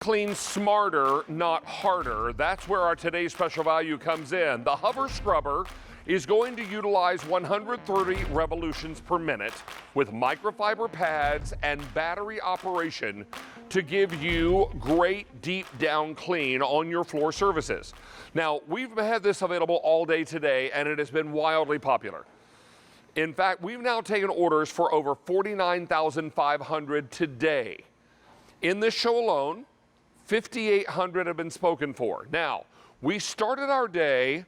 Clean smarter, not harder. That's where our today's special value comes in. The Hover Scrubber is going to utilize 130 revolutions per minute with microfiber pads and battery operation to give you great deep down clean on your floor surfaces. Now, we've had this available all day today, and it has been wildly popular. In fact, we've now taken orders for over 49,500 today. In this show alone, 5,800 have been spoken for. Now, we started our day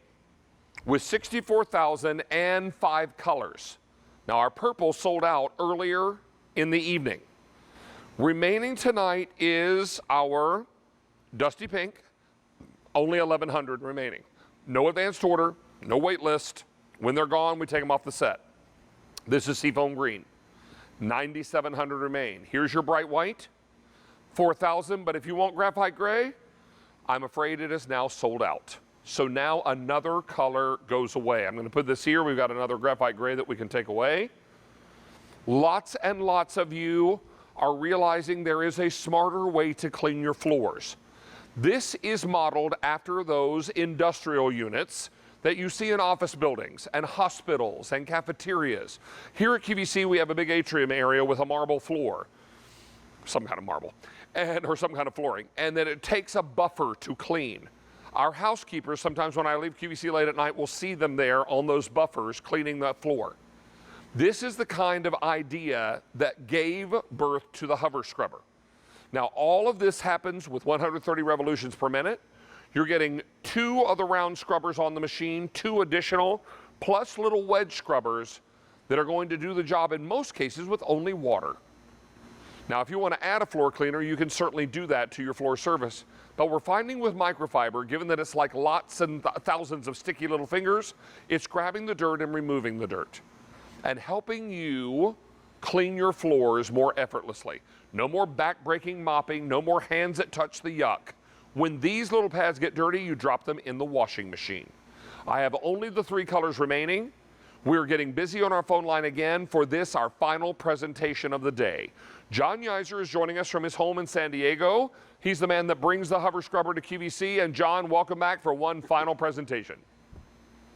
with 64,005 colors. Now, our purple sold out earlier in the evening. Remaining tonight is our dusty pink, only 1,100 remaining. No advanced order, no wait list. When they're gone, we take them off the set. This is Seafoam Green, 9,700 remain. Here's your bright white, 4,000, but if you want graphite gray, I'm afraid it is now sold out. So now another color goes away. I'm going to put this here. We've got another graphite gray that we can take away. Lots and lots of you are realizing there is a smarter way to clean your floors. This is modeled after those industrial units that you see in office buildings and hospitals and cafeterias. Here at QVC, we have a big atrium area with a marble floor, some kind of marble, or some kind of flooring, and then it takes a buffer to clean. Our housekeepers, sometimes when I leave QVC late at night, will see them there on those buffers cleaning that floor. This is the kind of idea that gave birth to the Hover Scrubber. Now, all of this happens with 130 revolutions per minute. You're getting 2 of the round scrubbers on the machine, 2 additional, plus little wedge scrubbers that are going to do the job in most cases with only water. Now, if you want to add a floor cleaner, you can certainly do that to your floor surface. But we're finding with microfiber, given that it's like lots and thousands of sticky little fingers, it's grabbing the dirt and removing the dirt and helping you clean your floors more effortlessly. No more back-breaking mopping, no more hands that touch the yuck. When these little pads get dirty, you drop them in the washing machine. I have only the 3 colors remaining. We're getting busy on our phone line again for this, our final presentation of the day. John Yeiser is joining us from his home in San Diego. He's the man that brings the Hover Scrubber to QVC. And John, welcome back for one final presentation.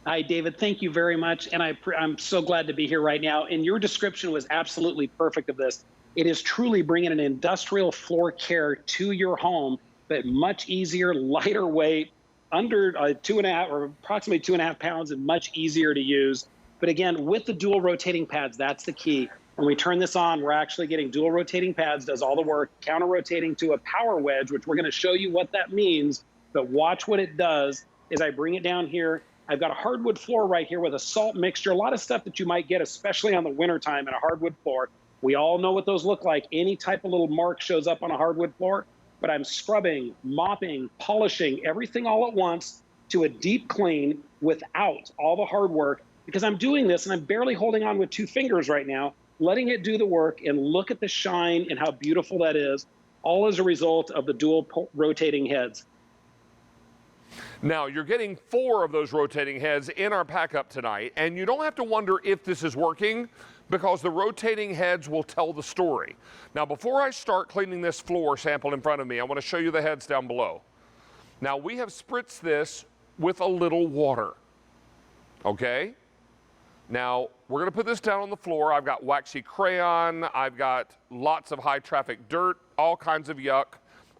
Hi, David. Thank you very much. And I'm so glad to be here right now. And your description was absolutely perfect of this. It is truly bringing an industrial floor care to your home, but much easier, lighter weight, under 2.5 or approximately 2.5 pounds, and much easier to use. But again, with the dual rotating pads, that's the key. When we turn this on, we're actually getting dual rotating pads, does all the work, counter rotating to a power wedge, which we're going to show you what that means. But watch what it does as I bring it down here. I've got a hardwood floor right here with a salt mixture, a lot of stuff that you might get, especially on the wintertime in a hardwood floor. We all know what those look like. Any type of little mark shows up on a hardwood floor. But I'm scrubbing, mopping, polishing, everything all at once to a deep clean without all the hard work, because I'm doing this and I'm barely holding on with 2 fingers right now, letting it do the work, and look at the shine and how beautiful that is, all as a result of the dual rotating heads. Now, you're getting 4 of those rotating heads in our pack-up tonight, and you don't have to wonder if this is working, because the rotating heads will tell the story. Now, before I start cleaning this floor sample in front of me, I want to show you the heads down below. Now, we have spritzed this with a little water, okay? Now, we're going to put this down on the floor. I've got waxy crayon. I've got lots of high traffic dirt, all kinds of yuck.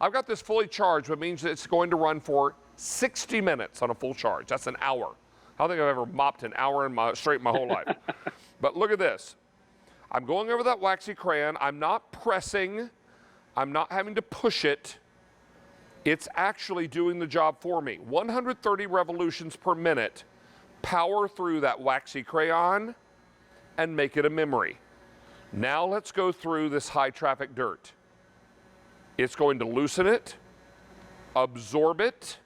I've got this fully charged, which means that it's going to run for 60 minutes on a full charge. That's an hour. I don't think I've ever mopped an hour straight my whole life. But look at this. I'm going over that waxy crayon. I'm not pressing. I'm not having to push it. It's actually doing the job for me. 130 revolutions per minute. Power through that waxy crayon and make it a memory. Now let's go through this high traffic dirt. It's going to loosen it, absorb it,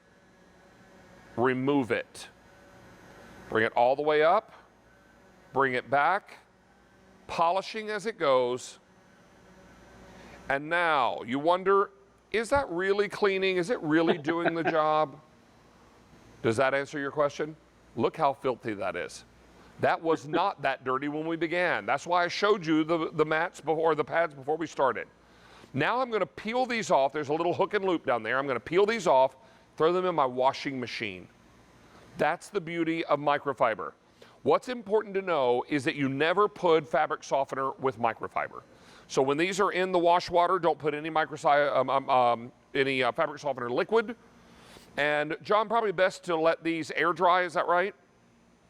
remove it. Bring it all the way up, bring it back, polishing as it goes. And now you wonder, is that really cleaning? Is it really doing the job? Does that answer your question? Look how filthy that is. That was not that dirty when we began. That's why I showed you the mats before, the pads before we started. Now I'm going to peel these off. There's a little hook and loop down there. I'm going to peel these off, throw them in my washing machine. That's the beauty of microfiber. What's important to know is that you never put fabric softener with microfiber. So when these are in the wash water, don't put any fabric softener liquid. And John, probably best to let these air dry, is that right?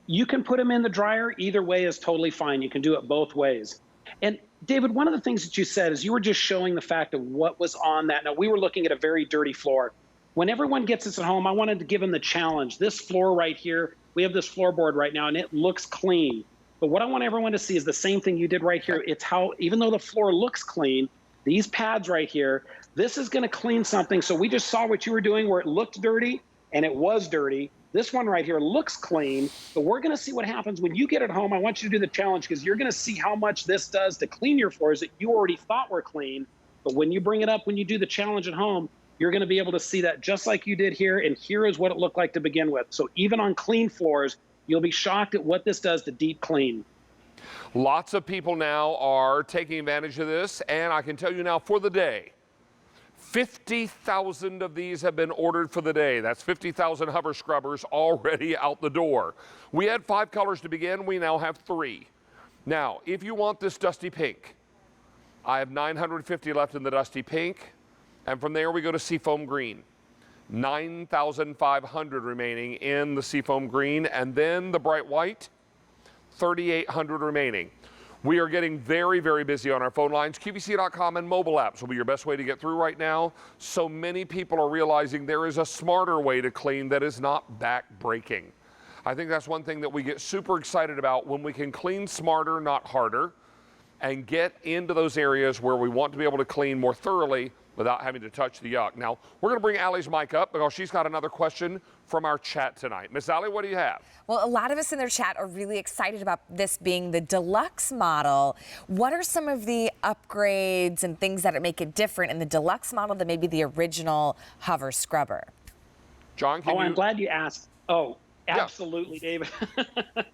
You can put them in the dryer. Either way is totally fine. You can do it both ways. And David, one of the things that you said is you were just showing the fact of what was on that. Now, we were looking at a very dirty floor. When everyone gets this at home, I wanted to give them the challenge. This floor right here, we have this floorboard right now, and it looks clean. But what I want everyone to see is the same thing you did right here. It's how, even though the floor looks clean, these pads right here, this is going to clean something. So we just saw what you were doing where it looked dirty, and it was dirty. This one right here looks clean, but we're going to see what happens when you get it home. I want you to do the challenge because you're going to see how much this does to clean your floors that you already thought were clean. But when you bring it up, when you do the challenge at home, you're going to be able to see that just like you did here. And here is what it looked like to begin with. So even on clean floors, you'll be shocked at what this does to deep clean. Lots of people now are taking advantage of this. And I can tell you now for the day, 50,000 of these have been ordered for the day. That's 50,000 hover scrubbers already out the door. We had 5 colors to begin. We now have 3. Now, if you want this dusty pink, I have 950 left in the dusty pink. And from there, we go to Seafoam Green. 9,500 remaining in the Seafoam Green. And then the bright white, 3,800 remaining. We are getting very, very busy on our phone lines. QVC.com and mobile apps will be your best way to get through right now. So many people are realizing there is a smarter way to clean that is not back-breaking. I think that's one thing that we get super excited about when we can clean smarter, not harder, and get into those areas where we want to be able to clean more thoroughly without having to touch the yuck. Now, we're going to bring Allie's mic up because she's got another question from our chat tonight. Miss Allie, what do you have? Well, a lot of us in their chat are really excited about this being the deluxe model. What are some of the upgrades and things that make it different in the deluxe model than maybe the original hover scrubber? John, can you... I'm glad you asked. Oh, absolutely, yeah. David.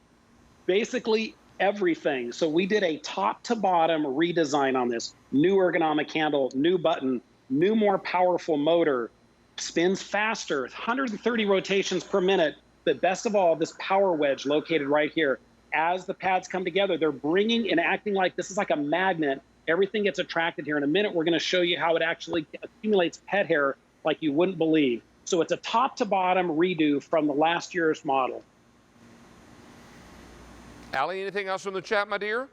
Basically, everything. So we did a top to bottom redesign on this. New ergonomic handle, new button, new more powerful motor, spins faster, 130 rotations per minute. But best of all, this power wedge located right here. As the pads come together, they're bringing and acting like this is like a magnet. Everything gets attracted here. In a minute, we're going to show you how it actually accumulates pet hair like you wouldn't believe. So it's a top to bottom redo from the last year's model. Allie, anything else from the chat, my dear?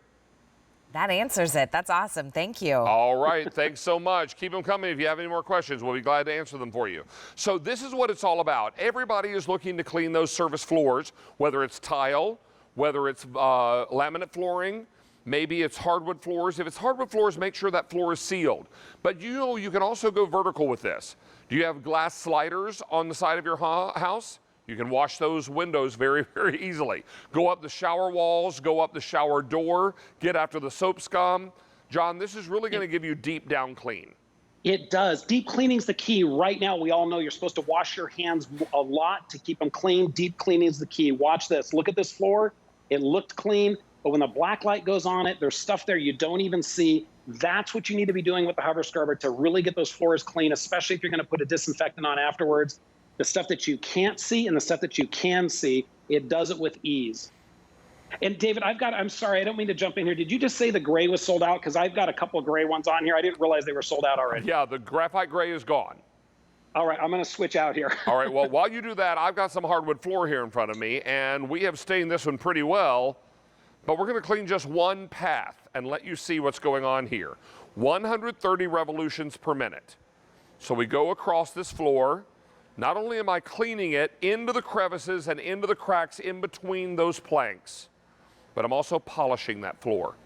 That answers it. That's awesome. Thank you. All right. Thanks so much. Keep them coming. If you have any more questions, we'll be glad to answer them for you. So this is what it's all about. Everybody is looking to clean those service floors, whether it's tile, whether it's laminate flooring, maybe it's hardwood floors. If it's hardwood floors, make sure that floor is sealed. But you know, you can also go vertical with this. Do you have glass sliders on the side of your house? You can wash those windows very, very easily. Go up the shower walls, go up the shower door, get after the soap scum. John, this is really going to give you deep down clean. It does. Deep cleaning's the key. Right now, we all know you're supposed to wash your hands a lot to keep them clean. Deep cleaning is the key. Watch this. Look at this floor. It looked clean, but when the black light goes on it, there's stuff there you don't even see. That's what you need to be doing with the hover scrubber to really get those floors clean, especially if you're going to put a disinfectant on afterwards. The stuff that you can't see and the stuff that you can see, it does it with ease. And David, I'm sorry, I don't mean to jump in here. Did you just say the gray was sold out? Because I've got a couple of gray ones on here. I didn't realize they were sold out already. Yeah, the graphite gray is gone. All right, I'm going to switch out here. All right, well, while you do that, I've got some hardwood floor here in front of me, and we have stained this one pretty well, but we're going to clean just one path and let you see what's going on here. 130 revolutions per minute. So we go across this floor. Not only am I cleaning it into the crevices and into the cracks in between those planks, but I'm also polishing that floor,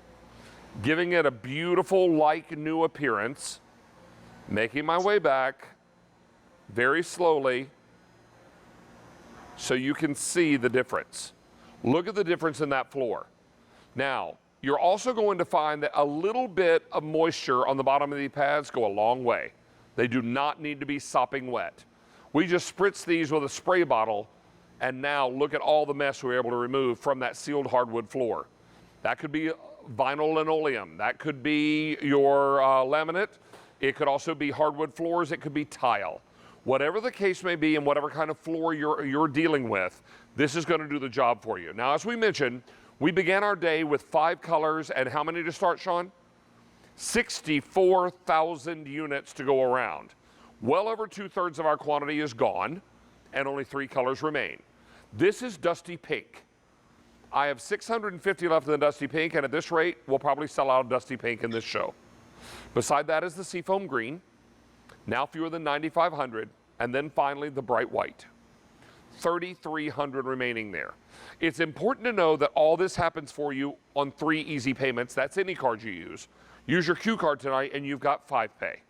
giving it a beautiful, like new appearance, making my way back very slowly so you can see the difference. Look at the difference in that floor. Now, you're also going to find that a little bit of moisture on the bottom of these pads go a long way. They do not need to be sopping wet. We just spritz these with a spray bottle, and now look at all the mess we're able to remove from that sealed hardwood floor. That could be vinyl linoleum. That could be your laminate. It could also be hardwood floors. It could be tile. Whatever the case may be and whatever kind of floor you're dealing with, this is going to do the job for you. Now, as we mentioned, we began our day with 5 colors, and how many to start, Sean? 64,000 units to go around. Well over 2/3 of our quantity is gone, and only 3 colors remain. This is Dusty Pink. I have 650 left in the Dusty Pink, and at this rate, we'll probably sell out Dusty Pink in this show. Beside that is the Seafoam Green, now fewer than 9,500, and then finally the Bright White. 3,300 remaining there. It's important to know that all this happens for you on 3 easy payments. That's any card you use. Use your Q card tonight and you've got 5 pay.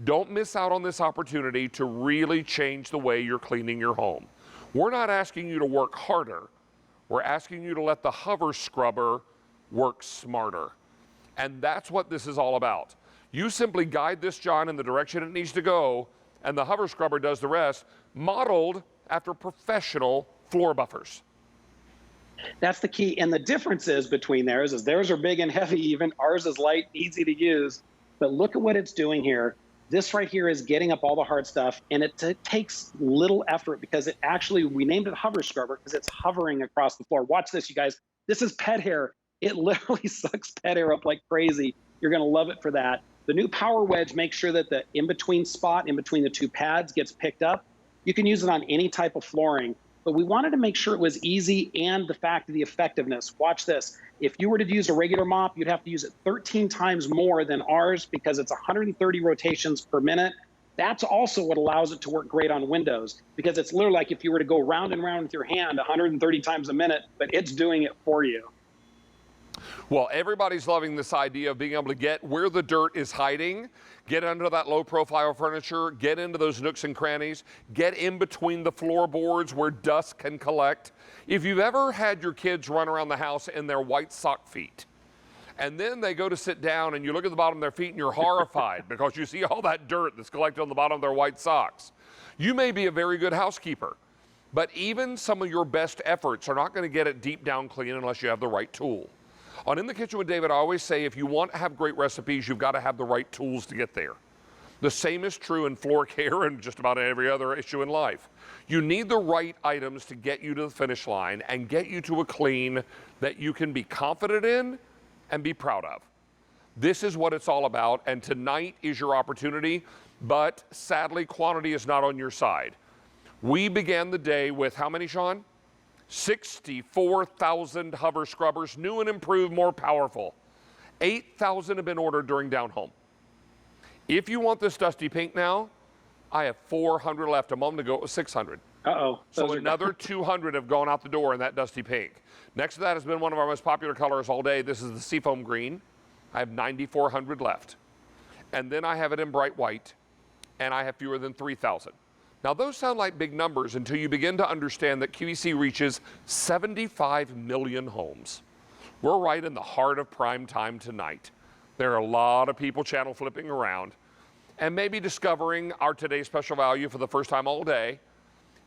Don't miss out on this opportunity to really change the way you're cleaning your home. We're not asking you to work harder. We're asking you to let the Hover Scrubber work smarter. And that's what this is all about. You simply guide this John in the direction it needs to go, and the Hover Scrubber does the rest, modeled after professional floor buffers. That's the key. And the difference is between theirs is theirs are big and heavy even. Ours is light, easy to use. But look at what it's doing here. This right here is getting up all the hard stuff, and it takes little effort because it actually, we named it Hover Scrubber because it's hovering across the floor. Watch this, you guys. This is pet hair. It literally sucks pet hair up like crazy. You're going to love it for that. The new Power Wedge makes sure that the in-between spot, in between the 2 pads, gets picked up. You can use it on any type of flooring, but we wanted to make sure it was easy and the fact of the effectiveness. Watch this. If you were to use a regular mop, you'd have to use it 13 times more than ours because it's 130 rotations per minute. That's also what allows it to work great on windows because it's literally like if you were to go round and round with your hand 130 times a minute, but it's doing it for you. Well, everybody's loving this idea of being able to get where the dirt is hiding, get under that low-profile furniture, get into those nooks and crannies, get in between the floorboards where dust can collect. If you've ever had your kids run around the house in their white sock feet, and then they go to sit down and you look at the bottom of their feet and you're horrified because you see all that dirt that's collected on the bottom of their white socks, you may be a very good housekeeper, but even some of your best efforts are not going to get it deep down clean unless you have the right tool. On In the Kitchen with David, I always say if you want to have great recipes, you've got to have the right tools to get there. The same is true in floor care and just about every other issue in life. You need the right items to get you to the finish line and get you to a clean that you can be confident in and be proud of. This is what it's all about, and tonight is your opportunity, but sadly, quantity is not on your side. We began the day with how many, Sean? 64,000 Hover Scrubbers, new and improved, more powerful. 8,000 have been ordered during Down Home. If you want this Dusty Pink now, I have 400 left. A moment ago, it was 600. Uh-oh. So another 200 have gone out the door in that Dusty Pink. Next to that has been one of our most popular colors all day. This is the Seafoam Green. I have 9,400 left. And then I have it in Bright White, and I have fewer than 3,000. Now, those sound like big numbers until you begin to understand that QVC reaches 75 million homes. We're right in the heart of prime time tonight. There are a lot of people channel flipping around and maybe discovering our today's special value for the first time all day,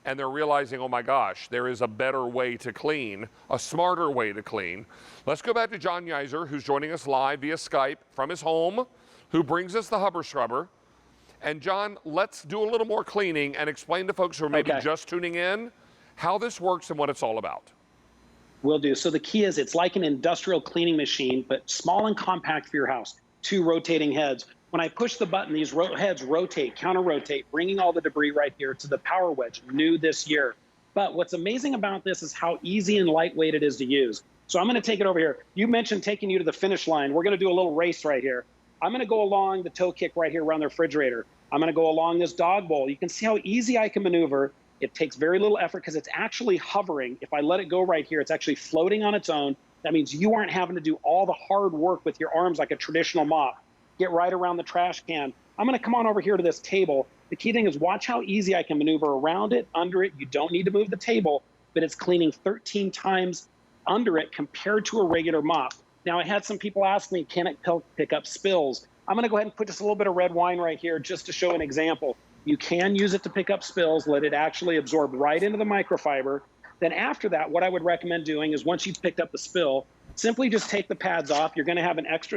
and they're realizing, oh my gosh, there is a better way to clean, a smarter way to clean. Let's go back to John Yeiser, who's joining us live via Skype from his home, who brings us the Hover Scrubber. And John, let's do a little more cleaning and explain to folks who are maybe just tuning in how this works and what it's all about. Will do. So the key is it's like an industrial cleaning machine, but small and compact for your house. 2 rotating heads. When I push the button, these heads rotate, counter-rotate, bringing all the debris right here to the Power Wedge, new this year. But what's amazing about this is how easy and lightweight it is to use. So I'm going to take it over here. You mentioned taking you to the finish line. We're going to do a little race right here. I'm going to go along the toe kick right here around the refrigerator. I'm going to go along this dog bowl. You can see how easy I can maneuver. It takes very little effort because it's actually hovering. If I let it go right here, it's actually floating on its own. That means you aren't having to do all the hard work with your arms like a traditional mop. Get right around the trash can. I'm going to come on over here to this table. The key thing is watch how easy I can maneuver around it, under it. You don't need to move the table, but it's cleaning 13 times under it compared to a regular mop. Now, I had some people ask me, can it pick up spills? I'm going to go ahead and put just a little bit of red wine right here just to show an example. You can use it to pick up spills, let it actually absorb right into the microfiber. Then after that, what I would recommend doing is once you've picked up the spill, simply just take the pads off. You're going to have an extra